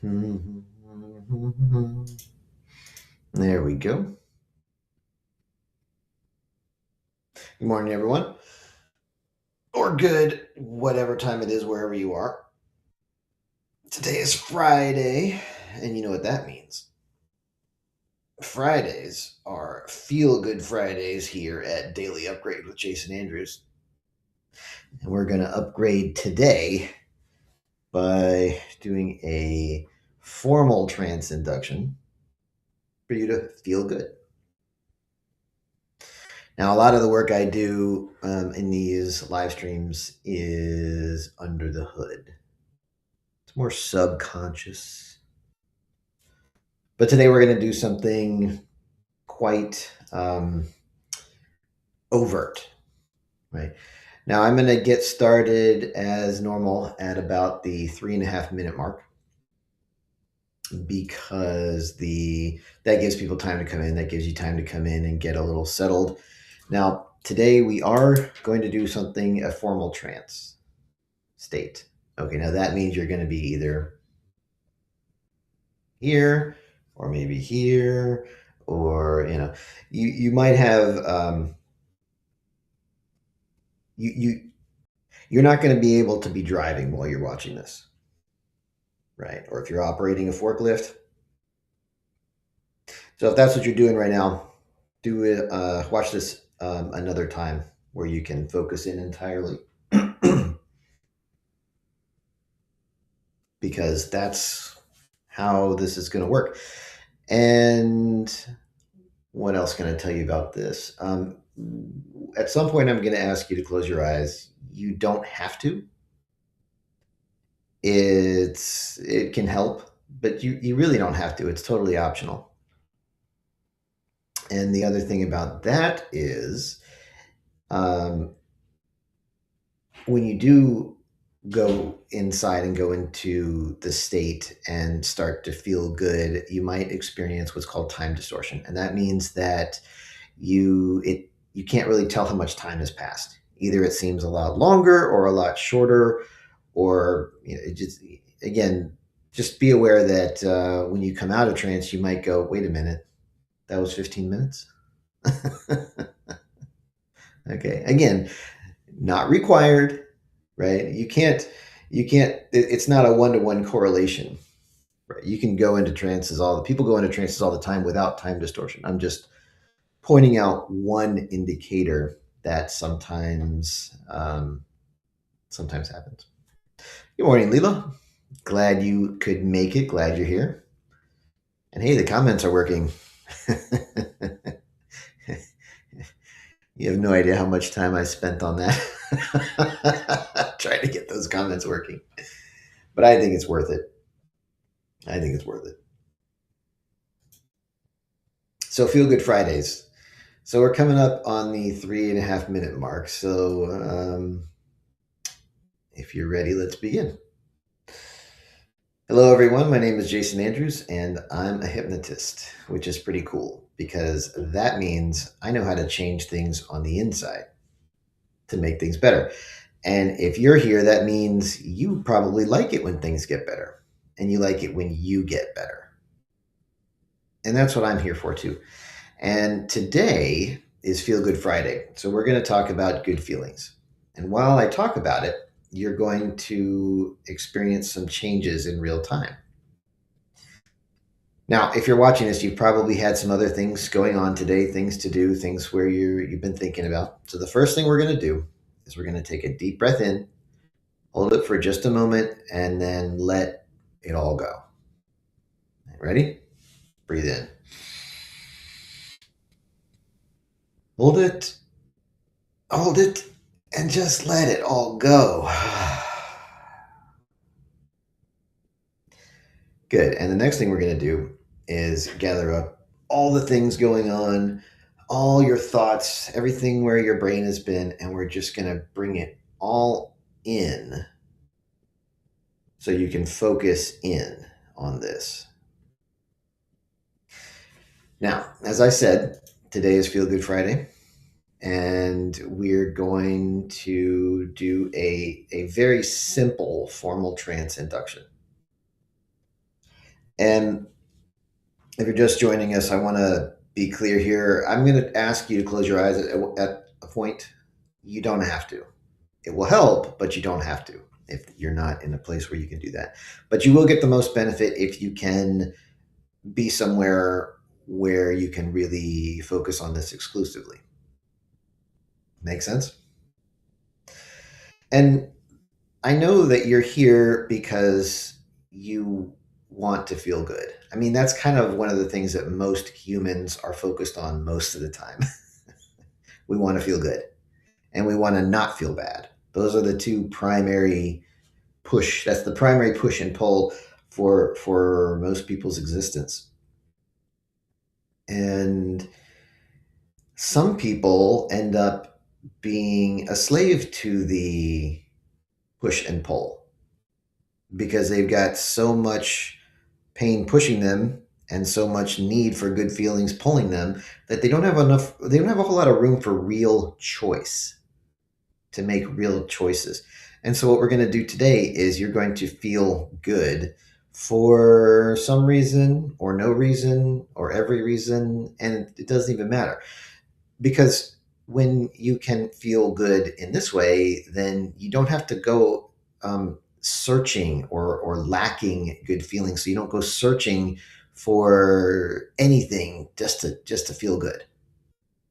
There we go. Good morning, everyone. Or good, whatever time it is, wherever you are. Today is Friday, and you know what that means. Fridays are Feel Good Fridays here at Daily Upgrade with Jason Andrews. And we're going to upgrade today by doing a formal trance induction for you to feel good. Now, a lot of the work I do in these live streams is under the hood. It's more subconscious. But today we're going to do something quite overt, right? Now, I'm going to get started as normal at about the 3.5 minute mark because that gives people time to come in. That gives you time to come in and get a little settled. Now, today we are going to do something, a formal trance state. Okay, now that means you're going to be either here or maybe here, or you might have you're not going to be able to be driving while you're watching this, right? Or if you're operating a forklift. So if that's what you're doing right now, do it. Watch this another time where you can focus in entirely. Because that's how this is going to work. And what else can I tell you about this? At some point, I'm going to ask you to close your eyes. You don't have to. It can help, but you really don't have to. It's totally optional. And the other thing about that is, um, when you do go inside and go into the state and start to feel good, you might experience what's called time distortion, and that means that you can't really tell how much time has passed. Either it seems a lot longer or a lot shorter, or it just, again, just be aware that when you come out of trance, you might go, "Wait a minute, that was 15 minutes." Okay, again, not required, right? It's not a one-to-one correlation, right? You can go into trances all the people go into trances all the time without time distortion. I'm just pointing out one indicator that sometimes happens. Good morning, Leela. Glad you could make it. Glad you're here. And hey, the comments are working. You have no idea how much time I spent on that trying to get those comments working. But I think it's worth it. I think it's worth it. So, Feel Good Fridays. So, we're coming up on the 3.5 minute mark. So, if you're ready, let's begin. Hello, everyone. My name is Jason Andrews, and I'm a hypnotist, which is pretty cool because that means I know how to change things on the inside to make things better. And if you're here, that means you probably like it when things get better, and you like it when you get better. And that's what I'm here for, too. And today is Feel Good Friday. So we're going to talk about good feelings. And while I talk about it, you're going to experience some changes in real time. Now, if you're watching this, you've probably had some other things going on today, things to do, things where you've been thinking about. So the first thing we're going to do is we're going to take a deep breath in, hold it for just a moment, and then let it all go. Ready? Breathe in. Hold it, and just let it all go. Good. And the next thing we're going to do is gather up all the things going on, all your thoughts, everything where your brain has been, and we're just going to bring it all in so you can focus in on this. Now, as I said, today is Feel Good Friday, and we're going to do a very simple formal trance induction. And if you're just joining us, I want to be clear here. I'm going to ask you to close your eyes at a point. You don't have to. It will help, but you don't have to if you're not in a place where you can do that. But you will get the most benefit if you can be somewhere where you can really focus on this exclusively. Make sense? And I know that you're here because you want to feel good. I mean, that's kind of one of the things that most humans are focused on most of the time. We want to feel good and we want to not feel bad. Those are the two primary push. That's the primary push and pull for most people's existence. And some people end up being a slave to the push and pull because they've got so much pain pushing them and so much need for good feelings pulling them that they don't have a whole lot of room for real choice, to make real choices. And so what we're going to do today is you're going to feel good for some reason or no reason or every reason, and it doesn't even matter, because when you can feel good in this way, then you don't have to go searching or lacking good feelings. So you don't go searching for anything just to feel good.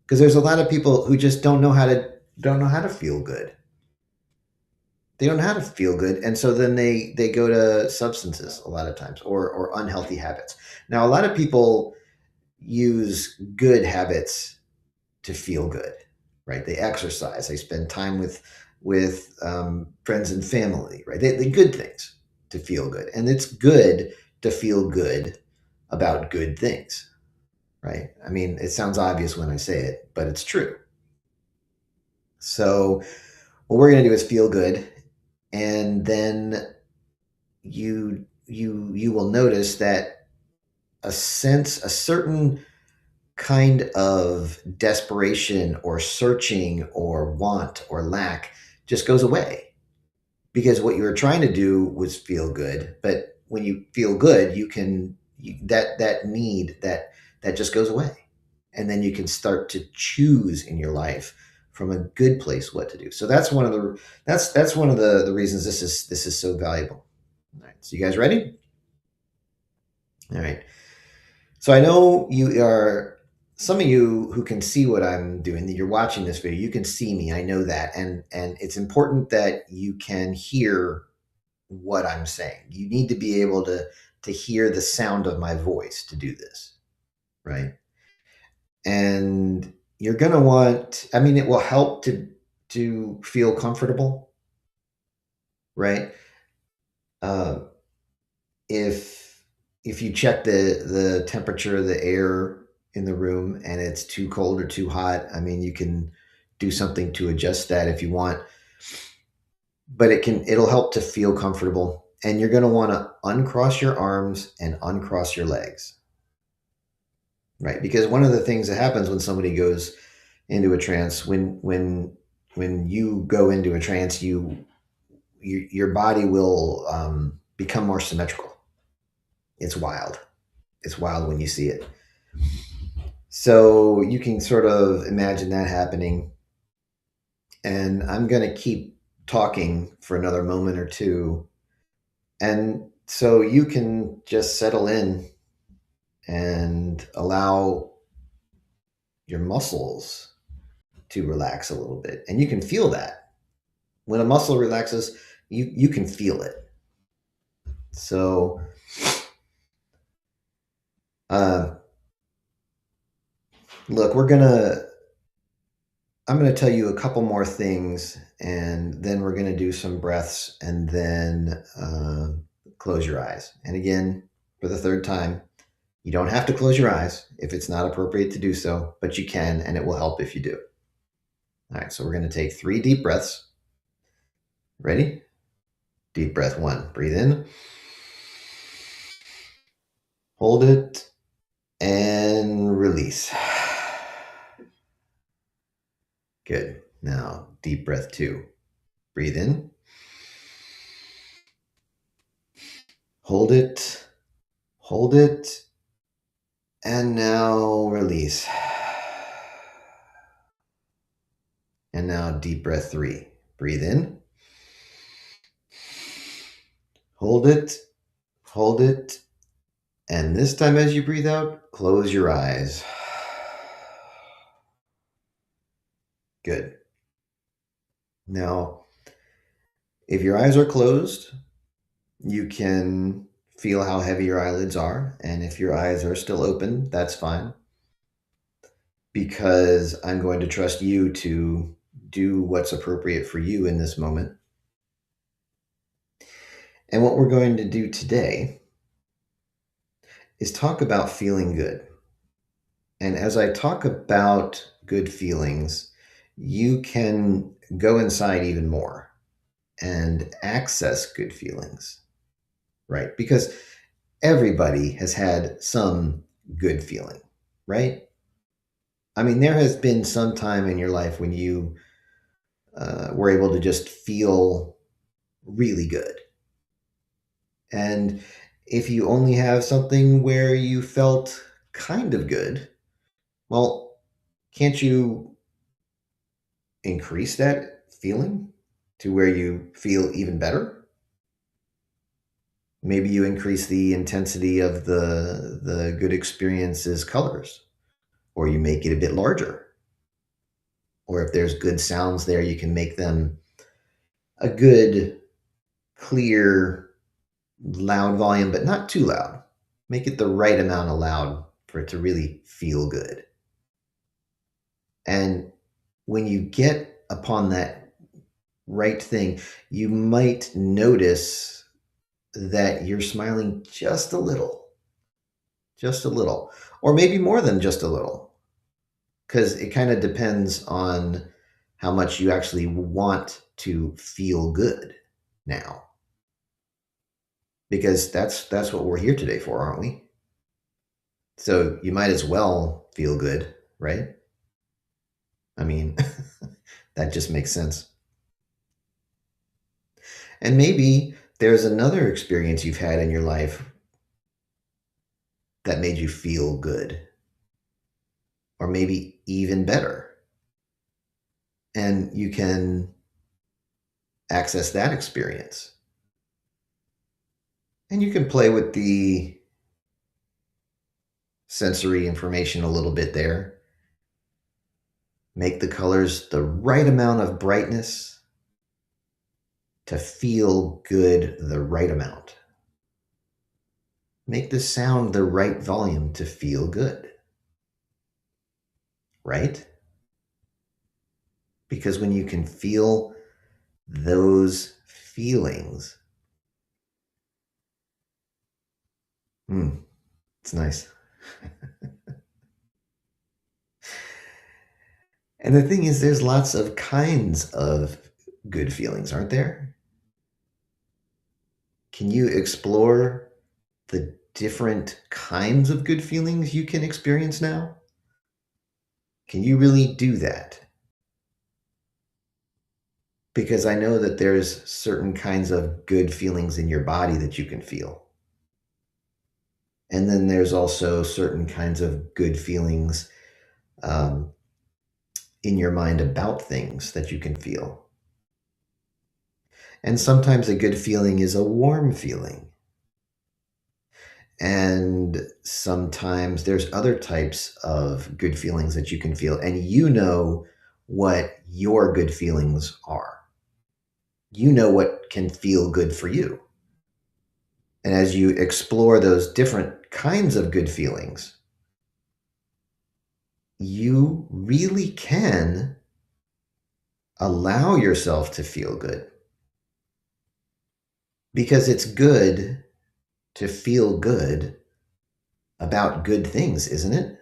Because there's a lot of people who just don't know how to feel good. They don't know how to feel good, and so then they go to substances a lot of times, or unhealthy habits. Now, a lot of people use good habits to feel good, right? They exercise, they spend time with friends and family, right? They good things to feel good, and it's good to feel good about good things, right? I mean, it sounds obvious when I say it, but it's true. So what we're going to do is feel good, and then you will notice that a certain kind of desperation or searching or want or lack just goes away, because what you were trying to do was feel good. But when you feel good, that need that just goes away, and then you can start to choose in your life from a good place what to do. So that's one of the reasons this is so valuable. All right, so you guys ready? All right. So I know you are, some of you who can see what I'm doing, that you're watching this video, you can see me. I know that. And it's important that you can hear what I'm saying. You need to be able to hear the sound of my voice to do this, right? And you're going to want, I mean, it will help to feel comfortable, right? Uh, if if you check the temperature of the air in the room and it's too cold or too hot, I mean, you can do something to adjust that if you want, but it'll help to feel comfortable. And you're going to want to uncross your arms and uncross your legs, right? Because one of the things that happens when somebody goes into a trance, when you go into a trance, your body will become more symmetrical. It's wild. It's wild when you see it. So you can sort of imagine that happening. And I'm going to keep talking for another moment or two. And so you can just settle in and allow your muscles to relax a little bit. And you can feel that. When a muscle relaxes, you can feel it. So uh, look, I'm going to tell you a couple more things, and then we're going to do some breaths, and then close your eyes. And again, for the third time, you don't have to close your eyes if it's not appropriate to do so, but you can, and it will help if you do. All right, so we're going to take 3 deep breaths. Ready? Deep breath 1. Breathe in. Hold it and release. Good. Now, deep breath 2. Breathe in. Hold it. Hold it. And now release. And now deep breath 3. Breathe in. Hold it. Hold it. And this time as you breathe out, close your eyes. Good. Now, if your eyes are closed, you can feel how heavy your eyelids are. And if your eyes are still open, that's fine. Because I'm going to trust you to do what's appropriate for you in this moment. And what we're going to do today is talk about feeling good. And as I talk about good feelings, you can go inside even more and access good feelings, right? Because everybody has had some good feeling, right? I mean, there has been some time in your life when you were able to just feel really good. And if you only have something where you felt kind of good, well, can't you increase that feeling to where you feel even better? Maybe you increase the intensity of the good experience's colors, or you make it a bit larger. Or if there's good sounds there, you can make them a good, clear, loud volume, but not too loud. Make it the right amount of loud for it to really feel good. And when you get upon that right thing, you might notice that you're smiling just a little, or maybe more than just a little, because it kind of depends on how much you actually want to feel good now. Because that's what we're here today for, aren't we? So you might as well feel good, right? I mean, that just makes sense. And maybe there's another experience you've had in your life that made you feel good, or maybe even better. And you can access that experience. And you can play with the sensory information a little bit there. Make the colors the right amount of brightness to feel good the right amount. Make the sound the right volume to feel good. Right? Because when you can feel those feelings, it's nice. And the thing is, there's lots of kinds of good feelings, aren't there? Can you explore the different kinds of good feelings you can experience now? Can you really do that? Because I know that there's certain kinds of good feelings in your body that you can feel. And then there's also certain kinds of good feelings um, in your mind about things that you can feel. And sometimes a good feeling is a warm feeling. And sometimes there's other types of good feelings that you can feel. And you know what your good feelings are. You know what can feel good for you. And as you explore those different kinds of good feelings, you really can allow yourself to feel good. Because it's good to feel good about good things, isn't it?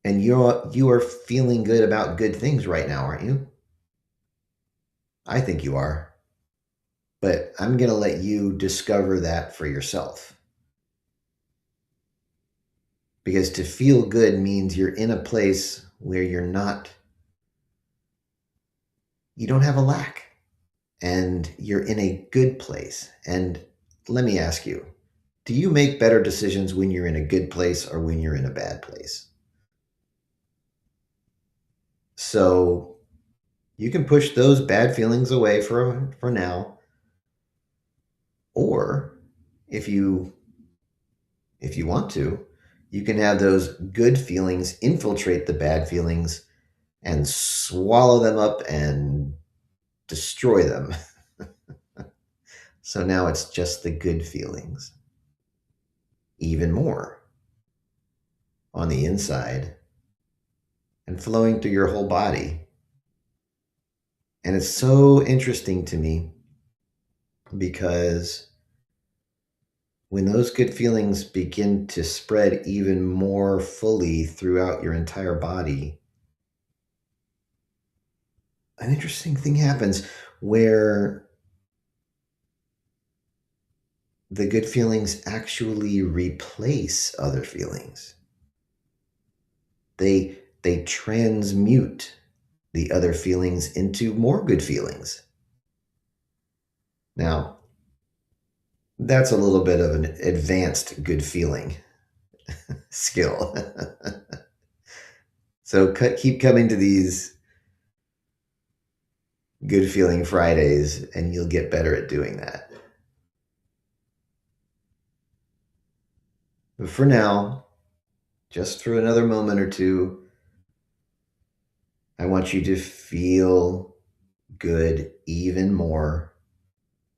And you are feeling good about good things right now, aren't you? I think you are. But I'm going to let you discover that for yourself. Because to feel good means you're in a place where you don't have a lack, and you're in a good place. And let me ask you, Do you make better decisions when you're in a good place or when you're in a bad place? So you can push those bad feelings away for now, or if you if you want to, you can have those good feelings infiltrate the bad feelings and swallow them up and destroy them. So now it's just the good feelings, even more on the inside and flowing through your whole body. And it's so interesting to me because when those good feelings begin to spread even more fully throughout your entire body, an interesting thing happens where the good feelings actually replace other feelings. They transmute the other feelings into more good feelings. Now, that's a little bit of an advanced good feeling skill. So keep coming to these good feeling Fridays and you'll get better at doing that. But for now, just for another moment or two, I want you to feel good even more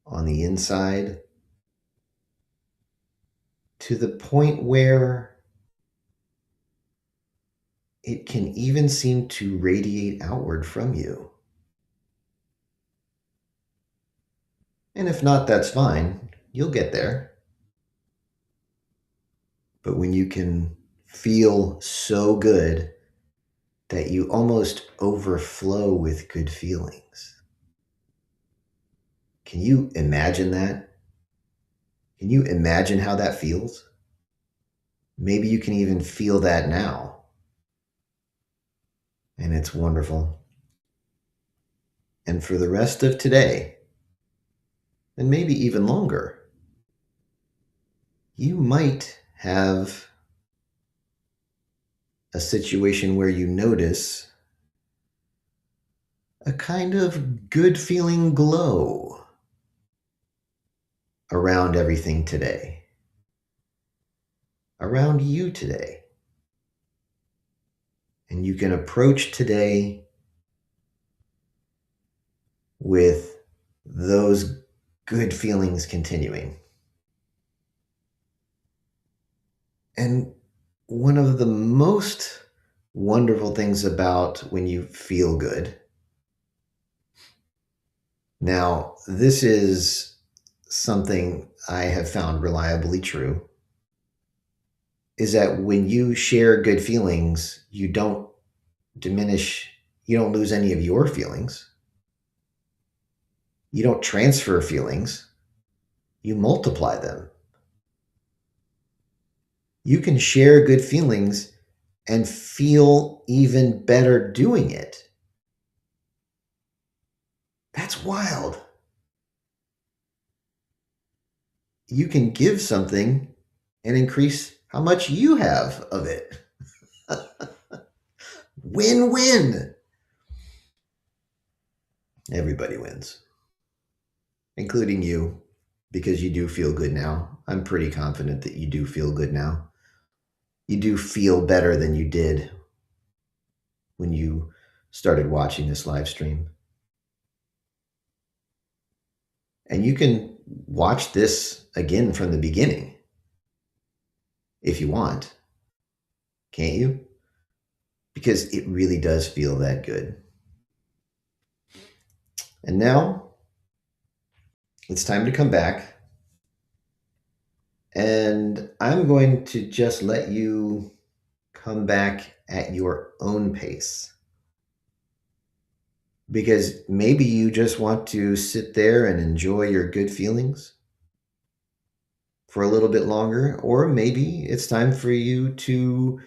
on the inside to the point where it can even seem to radiate outward from you. And if not, that's fine. You'll get there. But when you can feel so good that you almost overflow with good feelings, can you imagine that? Can you imagine how that feels? Maybe you can even feel that now. And it's wonderful. And for the rest of today, and maybe even longer, you might have a situation where you notice a kind of good feeling glow around everything today, around you today. And you can approach today with those good feelings continuing. And one of the most wonderful things about when you feel good, now, this is something I have found reliably true, is that when you share good feelings, you don't diminish, you don't lose any of your feelings. You don't transfer feelings, you multiply them. You can share good feelings and feel even better doing it. That's wild. You can give something and increase how much you have of it. Win win. Everybody wins, including you, because you do feel good now. I'm pretty confident that you do feel good now. You do feel better than you did when you started watching this live stream. And you can watch this again from the beginning if you want, can't you? Because it really does feel that good. And now it's time to come back. And I'm going to just let you come back at your own pace. Because maybe you just want to sit there and enjoy your good feelings for a little bit longer, or maybe it's time for you to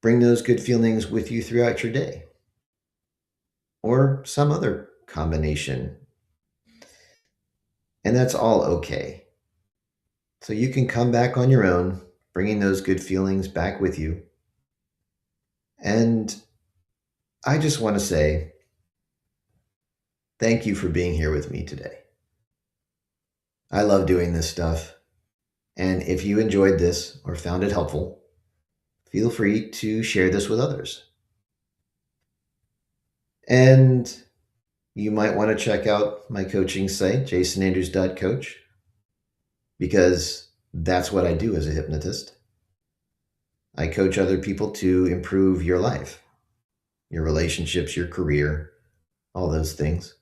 bring those good feelings with you throughout your day, or some other combination. And that's all okay. So you can come back on your own, bringing those good feelings back with you. And I just want to say thank you for being here with me today. I love doing this stuff. And if you enjoyed this or found it helpful, feel free to share this with others. And you might want to check out my coaching site, jasonandrews.coach, because that's what I do as a hypnotist. I coach other people to improve your life, your relationships, your career, all those things.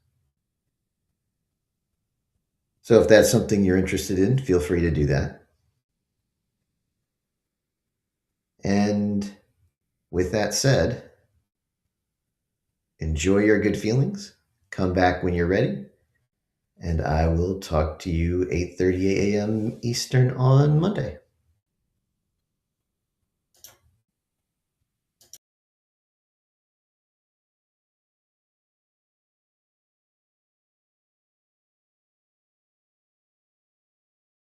So if that's something you're interested in, feel free to do that. And with that said, enjoy your good feelings. Come back when you're ready. And I will talk to you 8:30 a.m. Eastern on Monday.